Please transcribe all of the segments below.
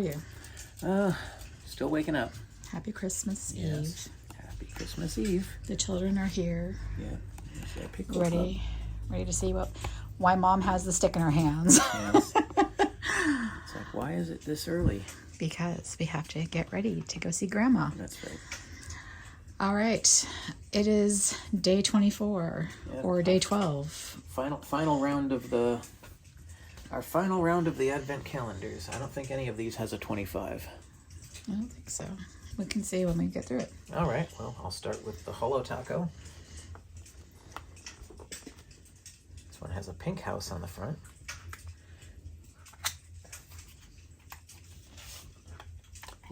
you? Still waking up. Happy Christmas Yes. Eve. Happy Christmas Eve. The children are here. Yeah. Ready to see why Mom has the stick in her hands. Yes. It's like, why is it this early? Because we have to get ready to go see Grandma. That's right. All right. It is day 24 or day 12. Final round of the Advent calendars. I don't think any of these has a 25. I don't think so. We can see when we get through it. All right. Well, I'll start with the Holo Taco. This one has a pink house on the front.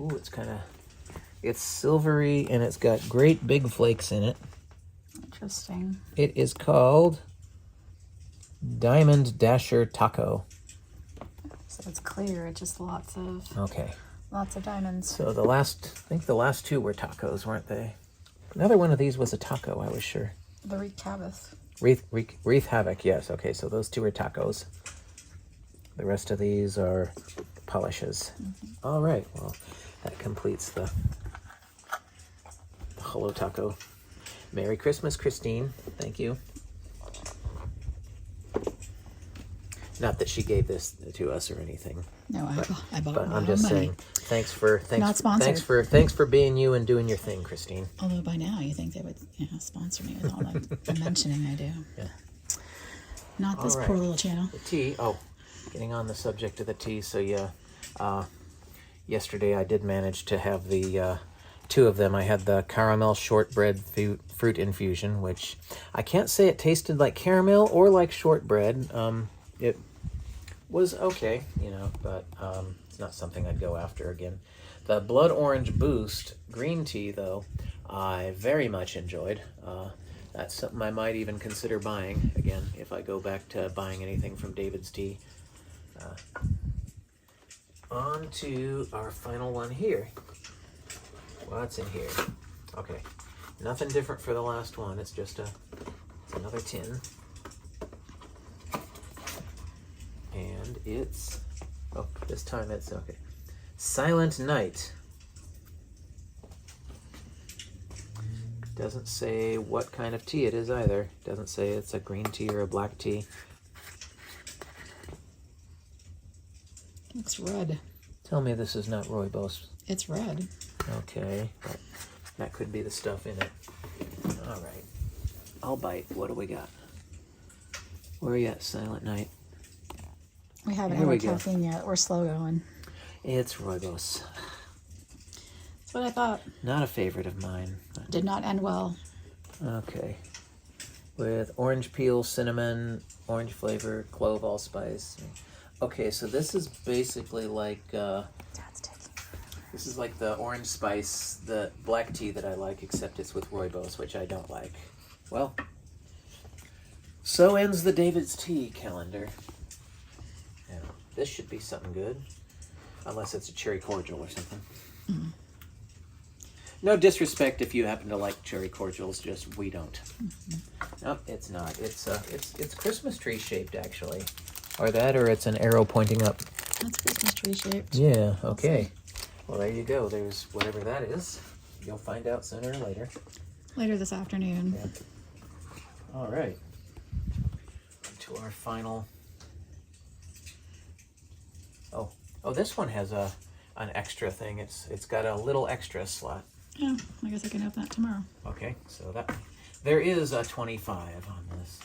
Ooh, it's silvery and it's got great big flakes in it. Interesting. It is called Diamond Dasher Taco. So it's clear. It's just lots of diamonds. So I think the last two were tacos, weren't they? Another one of these was a taco, I was sure. The Wreath Havoc. Wreath Havoc, yes. Okay, so those two are tacos. The rest of these are polishes. Mm-hmm. All right, well, that completes the Holo Taco. Merry Christmas, Christine. Thank you. Not that she gave this to us or anything. No, I bought it. But I'm just saying, thanks for being you and doing your thing, Christine. Although by now you think they would, sponsor me with all the mentioning I do. Yeah. Not this poor little channel. The tea. Oh, getting on the subject of the tea. So yeah, yesterday I did manage to have the two of them. I had the caramel shortbread fruit infusion, which I can't say it tasted like caramel or like shortbread. It was okay, but it's not something I'd go after again. The Blood Orange Boost green tea, though, I very much enjoyed. That's something I might even consider buying again if I go back to buying anything from David's Tea. On to our final one here. What's in here? Okay, nothing different for the last one. It's just it's another tin. And it's, this time it's, okay, Silent Night. Doesn't say what kind of tea it is either. Doesn't say it's a green tea or a black tea. It's red. Tell me this is not rooibos. It's red. Okay, but that could be the stuff in it. All right, I'll bite. What do we got? Where are you at, Silent Night? We haven't had our caffeine yet. We're slow going. It's rooibos. That's what I thought. Not a favorite of mine. Did not end well. Okay. With orange peel, cinnamon, orange flavor, clove, allspice. Okay, so this is basically like this is like the orange spice, the black tea that I like, except it's with rooibos, which I don't like. Well, so ends the David's Tea calendar. Yeah, this should be something good, unless it's a cherry cordial or something. Mm-hmm. No disrespect if you happen to like cherry cordials, just we don't. Mm-hmm. Nope, it's not. It's Christmas tree shaped actually, or it's an arrow pointing up. That's Christmas tree shaped. Yeah. Okay. Well, there you go. There's whatever that is. You'll find out sooner or later. Later this afternoon. Yeah. All right. To our final. Oh, this one has an extra thing. It's got a little extra slot. Yeah, I guess I can open that tomorrow. Okay, so there is a 25 on this.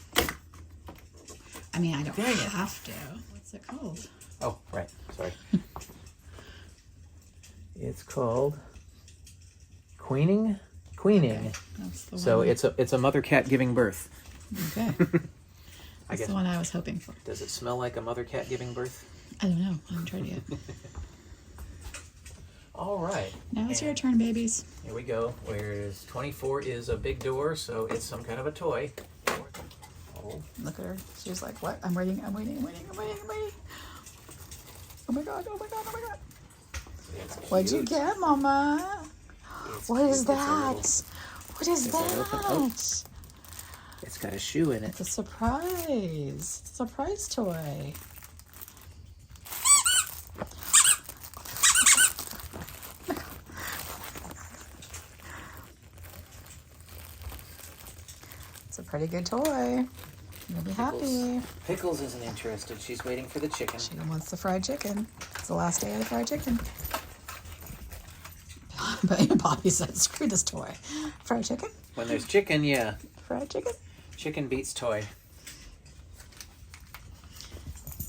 I mean, I don't have to. What's it called? Oh, right. Sorry. It's called Queening. Okay, that's the one. So it's a mother cat giving birth. Okay. That's the one I was hoping for. Does it smell like a mother cat giving birth? I don't know. I haven't tried it yet. All right. Now it's your turn, babies. Here we go. Whereas 24 is a big door, so it's some kind of a toy. Oh. Look at her. She was like, what? I'm waiting. Oh my god. What'd you get, Mama? What is that? What is that? It's got a shoe in it. It's a surprise. It's a surprise toy. pretty good toy. You'll be happy. Pickles isn't interested. She's waiting for the chicken. She wants the fried chicken. It's the last day of the fried chicken. But Bobby said, screw this toy. Fried chicken? When there's chicken, yeah. Fried chicken? Chicken beats toy.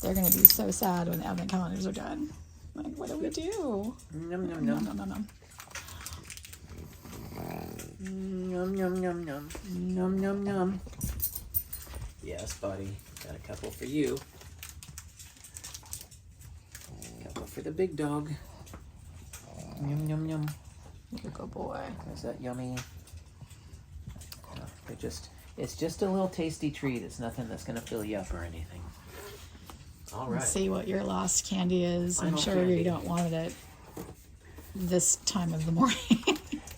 They're going to be so sad when the advent calendars are done. Like, what do we do? Yum, yum, yum. Nom, nom, nom. Yum, yum, yum, yum. Yum, yum, yum. Yes, buddy. Got a couple for you. A couple for the big dog. Yum, yum, yum. You're a good boy. Is that yummy? No, it's just a little tasty treat. It's nothing that's going to fill you up or anything. All right. Let's see what your last candy is. I'm Final sure candy. you don't want it at this time of the morning.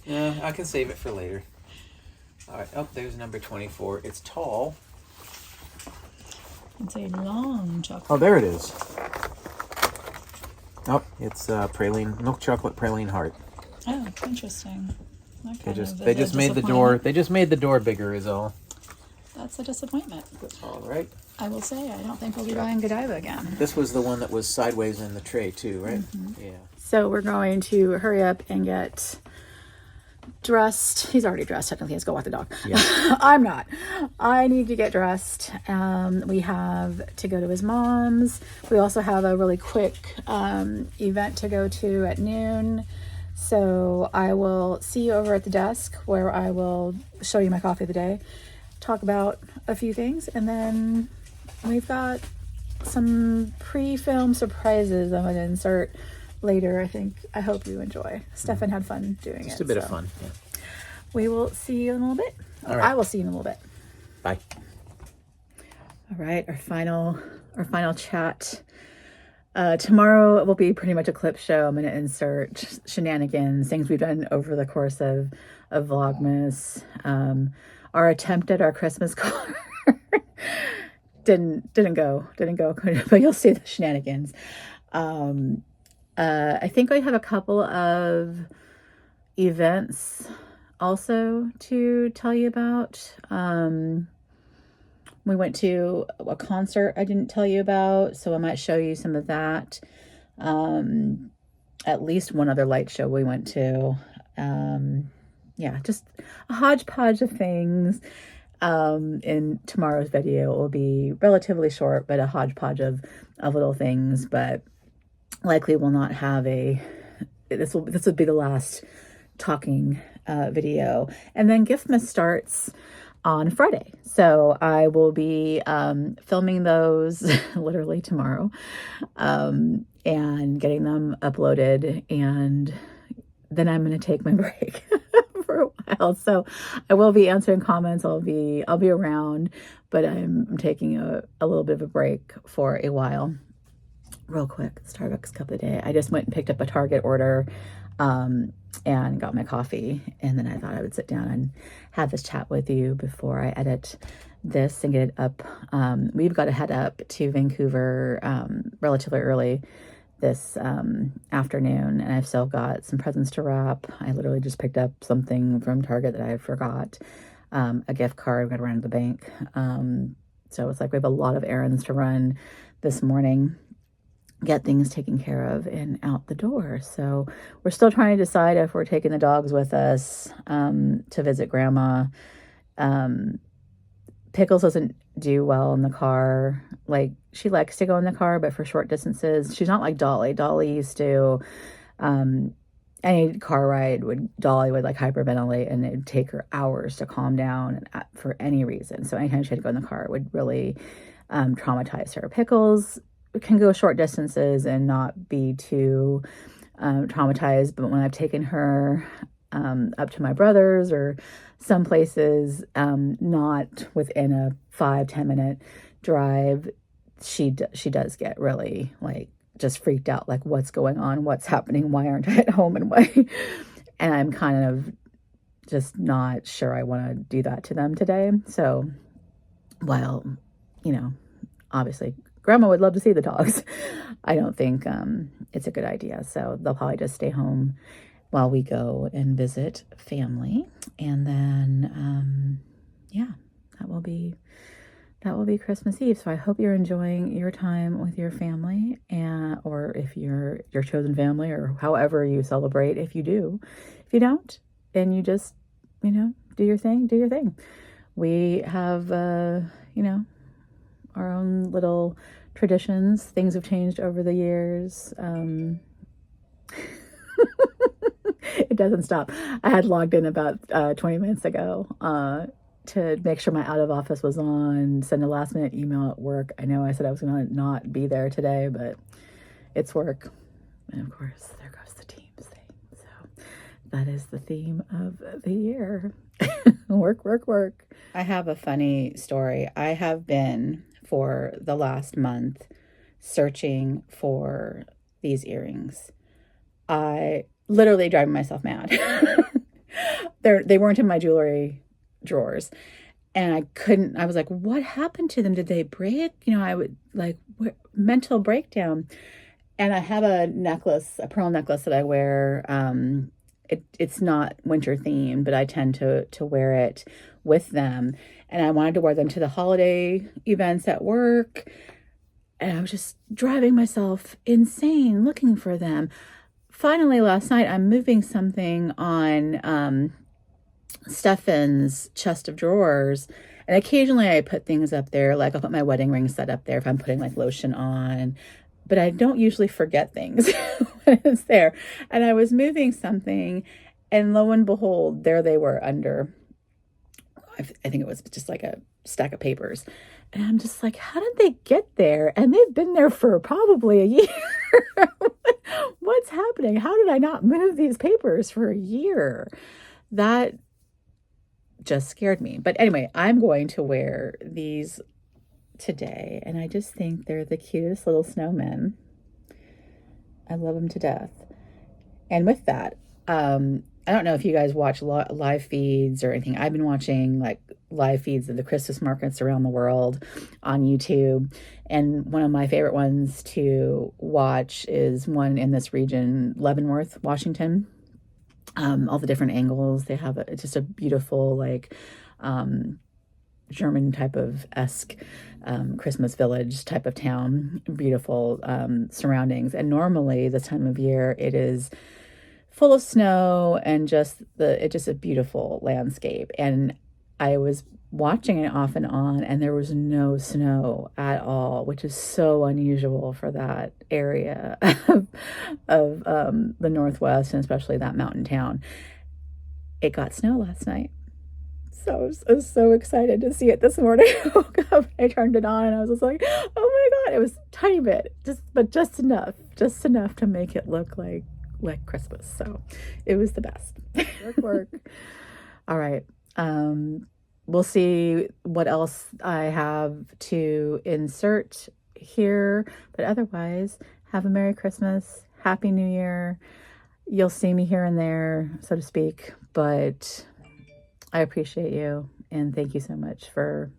Yeah, I can save it for later. All right. Oh, there's number 24. It's tall. It's a long chocolate. Oh, there it is. Oh, it's praline, milk chocolate praline heart. Oh, interesting. They just made the door. They just made the door bigger, is all. That's a disappointment. All right. I will say, I don't think we'll be buying Godiva again. This was the one that was sideways in the tray too, right? Mm-hmm. Yeah. So we're going to hurry up and get dressed. He's already dressed. Technically, let's go walk the dog. Yeah. I'm not. I need to get dressed. We have to go to his mom's. We also have a really quick event to go to at noon. So I will see you over at the desk where I will show you my coffee of the day, talk about a few things, and then we've got some pre-film surprises I'm going to insert later. I hope you enjoy. Stefan had fun doing it. Just a bit of fun. Yeah. We will see you in a little bit. All right. I will see you in a little bit. Bye. All right, our final chat. Tomorrow will be pretty much a clip show. I'm going to insert shenanigans, things we've done over the course of Vlogmas. Our attempt at our Christmas card didn't go, but you'll see the shenanigans. I think we have a couple of events also to tell you about. We went to a concert I didn't tell you about, so I might show you some of that. At least one other light show we went to. Yeah, just a hodgepodge of things. In tomorrow's video, it will be relatively short, but a hodgepodge of little things, but likely will not have this will be the last talking video. And then Giftmas starts on Friday. So I will be filming those literally tomorrow and getting them uploaded, and then I'm going to take my break for a while. So I will be answering comments. I'll be around, but I'm taking a little bit of a break for a while. Real quick, Starbucks cup of the day. I just went and picked up a Target order and got my coffee, and then I thought I would sit down and have this chat with you before I edit this and get it up. We've got to head up to Vancouver relatively early this afternoon, and I've still got some presents to wrap. I literally just picked up something from Target that I forgot, a gift card. Got to run to the bank. So it's like we have a lot of errands to run this morning, get things taken care of and out the door. So we're still trying to decide if we're taking the dogs with us to visit Grandma. Pickles doesn't do well in the car. Like, she likes to go in the car, but for short distances. She's not like Dolly. Dolly used to, any car ride Dolly would like hyperventilate, and it'd take her hours to calm down for any reason. So anytime she had to go in the car, it would really traumatize her. Pickles can go short distances and not be too traumatized, but when I've taken her up to my brother's or some places not within a 5-10 minute drive, she does get really like just freaked out, like, what's going on, what's happening, why aren't I at home, and why. And I'm kind of just not sure I want to do that to them today. So while, obviously Grandma would love to see the dogs, I don't think it's a good idea. So they'll probably just stay home while we go and visit family. And then, that will be Christmas Eve. So I hope you're enjoying your time with your family, and or if you're your chosen family, or however you celebrate. If you do, if you don't, and you just, do your thing, do your thing. We have, our own little traditions. Things have changed over the years. It doesn't stop. I had logged in about 20 minutes ago to make sure my out of office was on, send a last minute email at work. I know I said I was going to not be there today, but it's work. And of course, there goes the Teams thing. So that is the theme of the year. Work, work, work. I have a funny story. I have been for the last month searching for these earrings. I literally driving myself mad. They weren't in my jewelry drawers, and I was like, what happened to them? Did they break? I would mental breakdown. And I have a pearl necklace that I wear. It's not winter themed, but I tend to wear it with them. And I wanted to wear them to the holiday events at work. And I was just driving myself insane looking for them. Finally, last night, I'm moving something on Stefan's chest of drawers. And occasionally I put things up there, like I'll put my wedding ring set up there if I'm putting lotion on. But I don't usually forget things when it's there. And I was moving something, and lo and behold, there they were under, I think it was just like a stack of papers. And I'm just like, how did they get there? And they've been there for probably a year. What's happening? How did I not move these papers for a year? That just scared me. But anyway, I'm going to wear these today, and I just think they're the cutest little snowmen. I love them to death. And with that, I don't know if you guys watch live feeds or anything. I've been watching live feeds of the Christmas markets around the world on YouTube. And one of my favorite ones to watch is one in this region, Leavenworth, Washington. All the different angles. They have it's just a beautiful, German type of esque Christmas village type of town. Beautiful surroundings. And normally this time of year, it is full of snow and it's just a beautiful landscape. And I was watching it off and on, and there was no snow at all, which is so unusual for that area of the Northwest, and especially that mountain town. It got snow last night. So I was so excited to see it this morning. I woke up, I turned it on, and I was just like, oh my God, it was a tiny bit, just enough to make it look like Christmas. So it was the best. Work. All right. We'll see what else I have to insert here, but otherwise, have a Merry Christmas, Happy New Year. You'll see me here and there, so to speak, but I appreciate you, and thank you so much for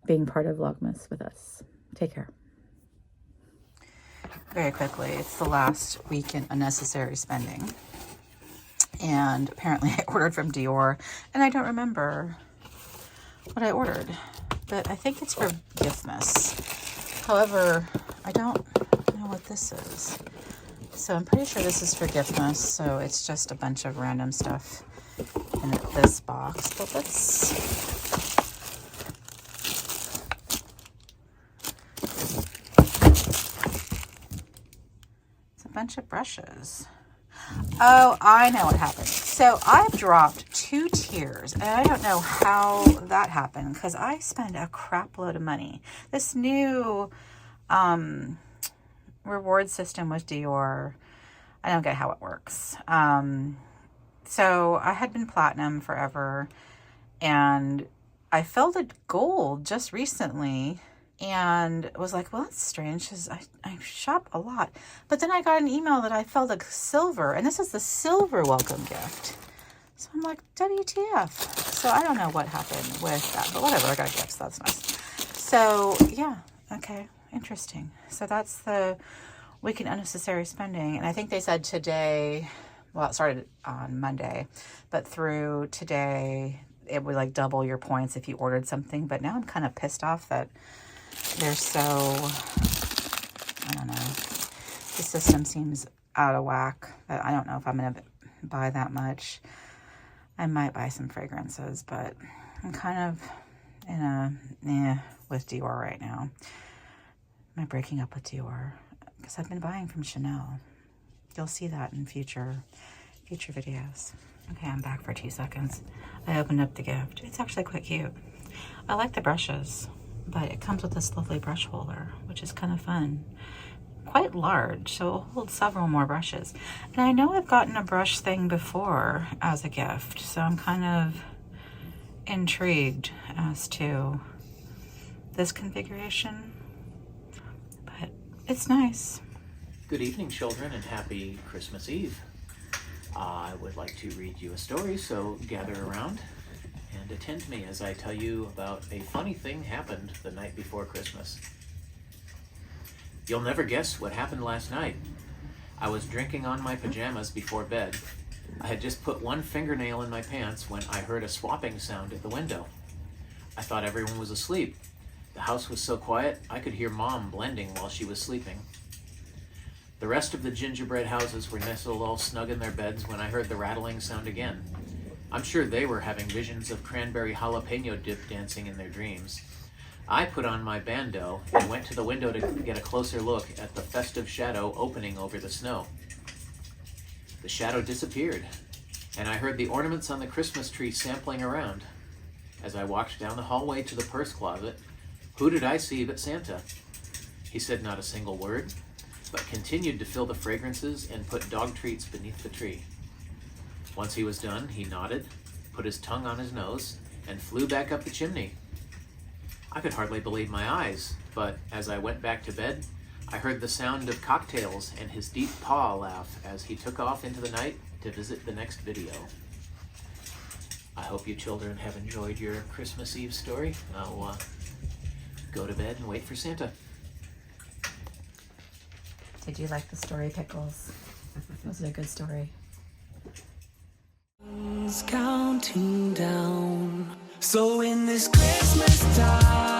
being part of Vlogmas with us. Take care. Very quickly, it's the last week in unnecessary spending, and apparently I ordered from Dior, and I don't remember what I ordered, but I think it's for Giftmas. However, I don't know what this is, so I'm pretty sure this is for Giftmas. So it's just a bunch of random stuff in this box, but let's it's a bunch of brushes. Oh, I know what happened. So I've dropped 2 tiers, and I don't know how that happened because I spend a crap load of money. This new reward system with Dior, I don't get how it works. So I had been platinum forever, and I filled it gold just recently, and was like, well, that's strange because I shop a lot. But then I got an email that I felt like silver, and this is the silver welcome gift. So I'm like, WTF. So I don't know what happened with that, but whatever, I got a gift, so that's nice. So yeah, okay, interesting. So that's the week in unnecessary spending. And I think they said today, well, it started on Monday, but through today, it would like double your points if you ordered something. But now I'm kind of pissed off that they're so, I don't know. The system seems out of whack. I don't know if I'm going to buy that much. I might buy some fragrances, but I'm kind of in a with Dior right now. Am I breaking up with Dior? Because I've been buying from Chanel. You'll see that in future videos. Okay, I'm back for 2 seconds. I opened up the gift. It's actually quite cute. I like the brushes, but it comes with this lovely brush holder, which is kind of fun. Quite large, so it'll hold several more brushes. And I know I've gotten a brush thing before as a gift, so I'm kind of intrigued as to this configuration, but it's nice. Good evening, children, and happy Christmas Eve. I would like to read you a story, so gather around and attend me as I tell you about a funny thing happened the night before Christmas. You'll never guess what happened last night. I was drinking on my pajamas before bed. I had just put one fingernail in my pants when I heard a swapping sound at the window. I thought everyone was asleep. The house was so quiet, I could hear Mom blending while she was sleeping. The rest of the gingerbread houses were nestled all snug in their beds when I heard the rattling sound again. I'm sure they were having visions of cranberry jalapeno dip dancing in their dreams. I put on my bandeau and went to the window to get a closer look at the festive shadow opening over the snow. The shadow disappeared, and I heard the ornaments on the Christmas tree sampling around. As I walked down the hallway to the purse closet, who did I see but Santa? He said not a single word, but continued to fill the fragrances and put dog treats beneath the tree. Once he was done, he nodded, put his tongue on his nose, and flew back up the chimney. I could hardly believe my eyes, but as I went back to bed, I heard the sound of cocktails and his deep paw laugh as he took off into the night to visit the next video. I hope you children have enjoyed your Christmas Eve story. I'll go to bed and wait for Santa. Did you like the story, Pickles? Was it a good story? Counting down. So in this Christmas time